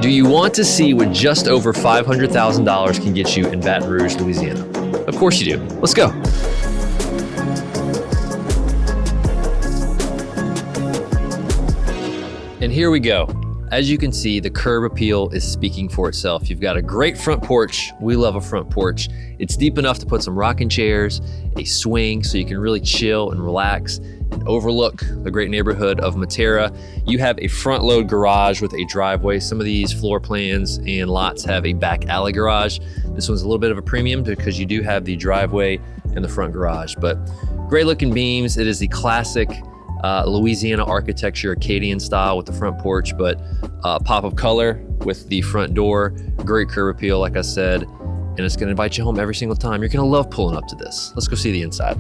Do you want to see what just over $500,000 can get you in Baton Rouge, Louisiana? Of course you do. Let's go. And here we go. As you can see, the curb appeal is speaking for itself. You've got a great front porch. We love a front porch. It's deep enough to put some rocking chairs, a swing, so you can really chill and relax and overlook the great neighborhood of Materra. You have a front load garage with a driveway. Some of these floor plans and lots have a back alley garage. This one's a little bit of a premium because you do have the driveway and the front garage, but great looking beams. It is the classic Louisiana architecture, Acadian style with the front porch, but pop of color with the front door. Great curb appeal, like I said, and it's gonna invite you home every single time. You're gonna love pulling up to this. Let's go see the inside.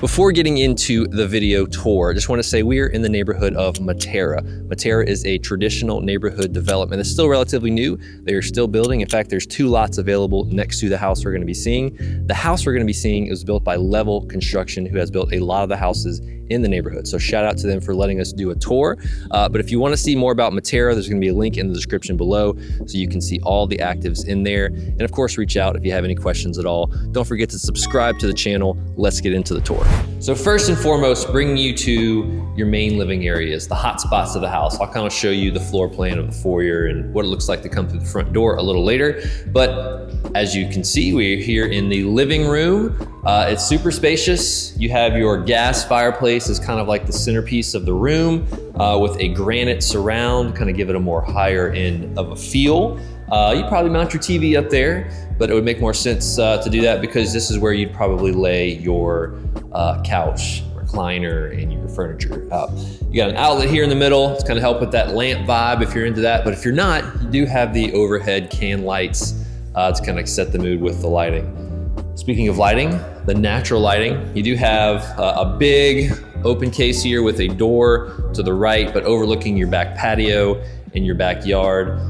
Before getting into the video tour, I just wanna say we're in the neighborhood of Materra. Materra is a traditional neighborhood development. It's still relatively new. They are still building. In fact, there's 2 lots available next to the house we're gonna be seeing. The house we're gonna be seeing is built by Level Construction, who has built a lot of the houses in the neighborhood. So shout out to them for letting us do a tour. But if you wanna see more about Materra, there's gonna be a link in the description below so you can see all the actives in there. And of course, reach out if you have any questions at all. Don't forget to subscribe to the channel. Let's get into the tour. So first and foremost, bringing you to your main living areas, the hot spots of the house. I'll kind of show you the floor plan of the foyer and what it looks like to come through the front door a little later. But as you can see, we're here in the living room. It's super spacious. You have your gas fireplace as kind of like the centerpiece of the room with a granite surround, kind of give it a more higher end of a feel. You'd probably mount your TV up there, but it would make more sense to do that because this is where you'd probably lay your couch, recliner, and your furniture out. You got an outlet here in the middle. It's gonna help with that lamp vibe if you're into that, but if you're not, you do have the overhead can lights to kind of set the mood with the lighting. Speaking of lighting, the natural lighting, you do have a big open case here with a door to the right, but overlooking your back patio and your backyard.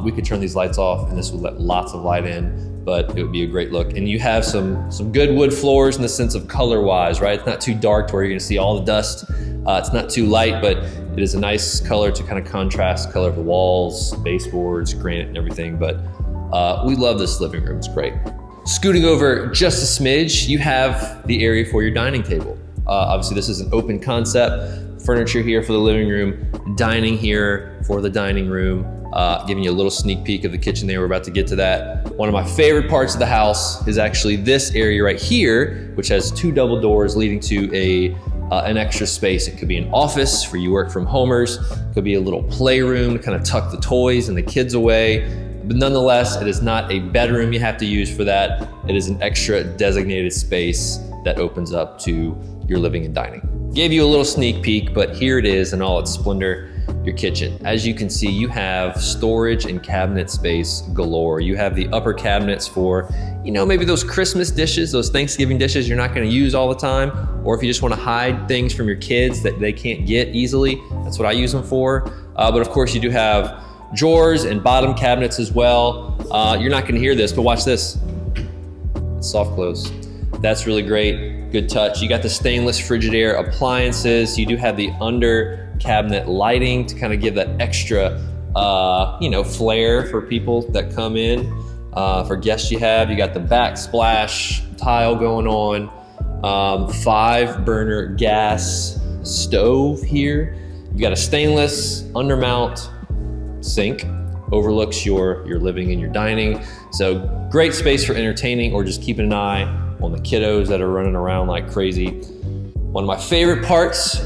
We could turn these lights off and this would let lots of light in, but it would be a great look. And you have some good wood floors in the sense of color-wise, right? It's not too dark to where you're gonna see all the dust. It's not too light, but it is a nice color to kind of contrast the color of the walls, baseboards, granite and everything. But we love this living room, it's great. Scooting over just a smidge, you have the area for your dining table. Obviously this is an open concept. Furniture here for the living room, dining here for the dining room, giving you a little sneak peek of the kitchen there. We're about to get to that. One of my favorite parts of the house is actually this area right here, which has 2 double doors leading to an extra space. It could be an office for you work from homers, it could be a little playroom to kind of tuck the toys and the kids away. But nonetheless, it is not a bedroom you have to use for that. It is an extra designated space that opens up to your living and dining. Gave you a little sneak peek, but here it is in all its splendor, your kitchen. As you can see, you have storage and cabinet space galore. You have the upper cabinets for, maybe those Christmas dishes, those Thanksgiving dishes you're not gonna use all the time, or if you just wanna hide things from your kids that they can't get easily, that's what I use them for. But of course you do have drawers and bottom cabinets as well. You're not gonna hear this, but watch this. Soft close. That's really great, good touch. You got the stainless Frigidaire appliances. You do have the under cabinet lighting to kind of give that extra, flair for people that come in, for guests you have. You got the backsplash tile going on, 5 burner gas stove here. You got a stainless undermount sink, overlooks your living and your dining. So great space for entertaining or just keeping an eye on the kiddos that are running around like crazy. One of my favorite parts,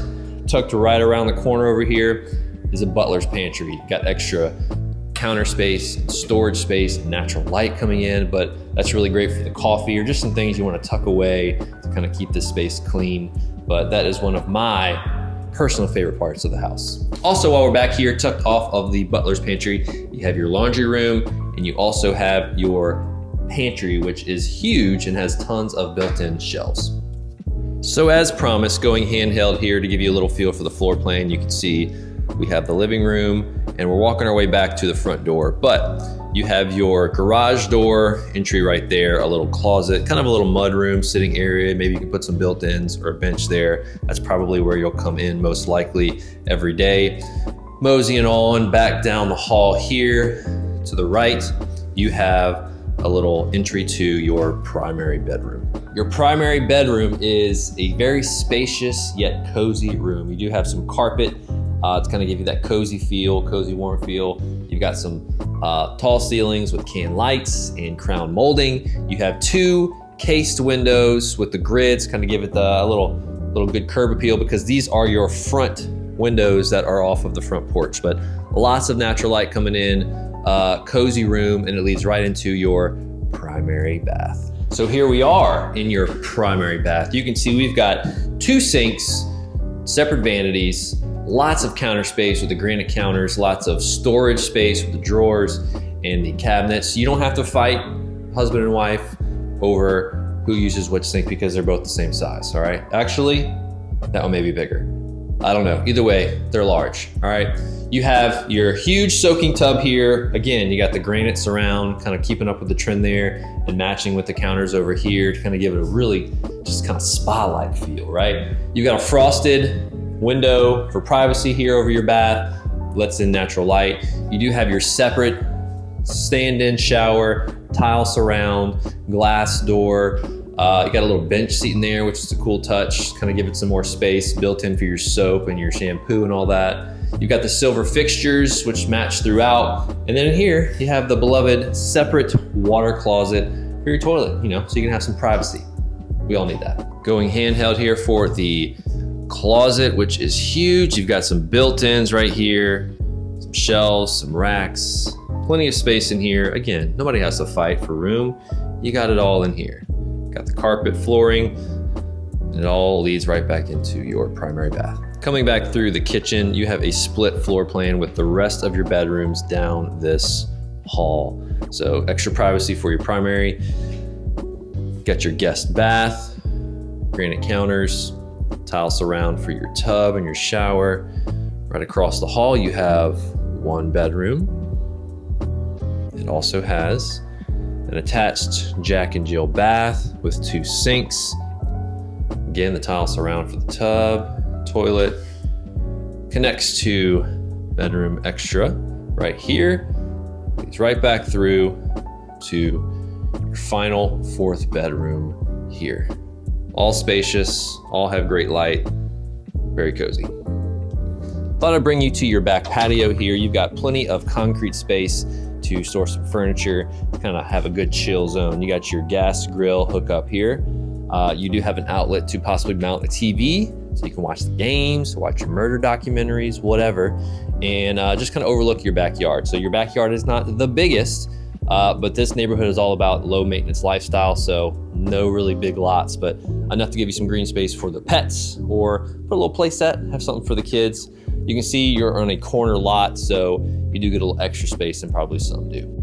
tucked right around the corner over here, is a Butlers Pantry. You've got extra counter space, storage space, natural light coming in, but that's really great for the coffee or just some things you want to tuck away to kind of keep this space clean. But that is one of my personal favorite parts of the house. Also, while we're back here, tucked off of the Butlers Pantry, you have your laundry room, and you also have your pantry, which is huge and has tons of built-in shelves. So as promised, going handheld here to give you a little feel for the floor plan, you can see we have the living room and we're walking our way back to the front door, but you have your garage door entry right there, a little closet, kind of a little mud room sitting area. Maybe you can put some built-ins or a bench there. That's probably where you'll come in most likely every day. Moseying on back down the hall here to the right, you have a little entry to your primary bedroom. Your primary bedroom is a very spacious yet cozy room. You do have some carpet to kind of give you that cozy feel, cozy warm feel. You've got some tall ceilings with can lights and crown molding. You have 2 cased windows with the grids, kind of give it a little good curb appeal, because these are your front windows that are off of the front porch. But lots of natural light coming in, cozy room, and it leads right into your primary bath. So here we are in your primary bath. You can see we've got 2 sinks, separate vanities, lots of counter space with the granite counters, lots of storage space with the drawers and the cabinets. You don't have to fight, husband and wife, over who uses which sink, because they're both the same size, all right? Actually, that one may be bigger. I don't know. Either way, they're large, all right? You have your huge soaking tub here. Again, you got the granite surround, kind of keeping up with the trend there and matching with the counters over here to kind of give it a really just kind of spa-like feel, right? You've got a frosted window for privacy here over your bath, lets in natural light. You do have your separate stand-in shower, tile surround, glass door. You got a little bench seat in there, which is a cool touch, kind of give it some more space built in for your soap and your shampoo and all that. You've got the silver fixtures, which match throughout. And then in here, you have the beloved separate water closet for your toilet, so you can have some privacy. We all need that. Going handheld here for the closet, which is huge. You've got some built-ins right here, some shelves, some racks, plenty of space in here. Again, nobody has to fight for room. You got it all in here. Got the carpet, flooring, and it all leads right back into your primary bath. Coming back through the kitchen, you have a split floor plan with the rest of your bedrooms down this hall. So extra privacy for your primary. Got your guest bath, granite counters, tile surround for your tub and your shower. Right across the hall, you have 1 bedroom. It also has an attached Jack and Jill bath with 2 sinks. Again, the tile surround for the tub, toilet. Connects to bedroom extra right here. Leads right back through to your final 4th bedroom here. All spacious, all have great light, very cozy. Thought I'd bring you to your back patio here. You've got plenty of concrete space to store some furniture, to kind of have a good chill zone. You got your gas grill hookup here. You do have an outlet to possibly mount a TV, so you can watch the games, watch your murder documentaries, whatever, and just kind of overlook your backyard. So your backyard is not the biggest, but this neighborhood is all about low maintenance lifestyle, so no really big lots, but enough to give you some green space for the pets, or put a little play set, have something for the kids. You can see you're on a corner lot, so you do get a little extra space, and probably some do.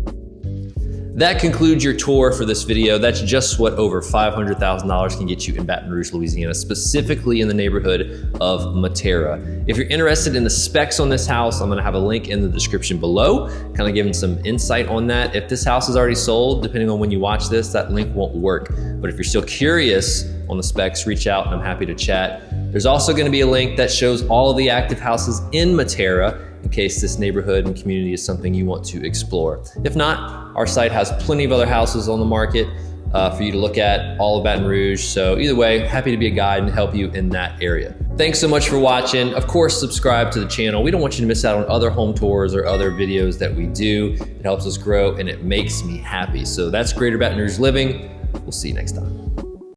That concludes your tour for this video. That's just what over $500,000 can get you in Baton Rouge, Louisiana, specifically in the neighborhood of Materra. If you're interested in the specs on this house, I'm gonna have a link in the description below, kind of giving some insight on that. If this house is already sold, depending on when you watch this, that link won't work. But if you're still curious on the specs, reach out and I'm happy to chat. There's also gonna be a link that shows all of the active houses in Materra, in case this neighborhood and community is something you want to explore. If not, our site has plenty of other houses on the market for you to look at, all of Baton Rouge. So either way, happy to be a guide and help you in that area. Thanks so much for watching. Of course, subscribe to the channel. We don't want you to miss out on other home tours or other videos that we do. It helps us grow and it makes me happy. So that's Greater Baton Rouge Living. We'll see you next time.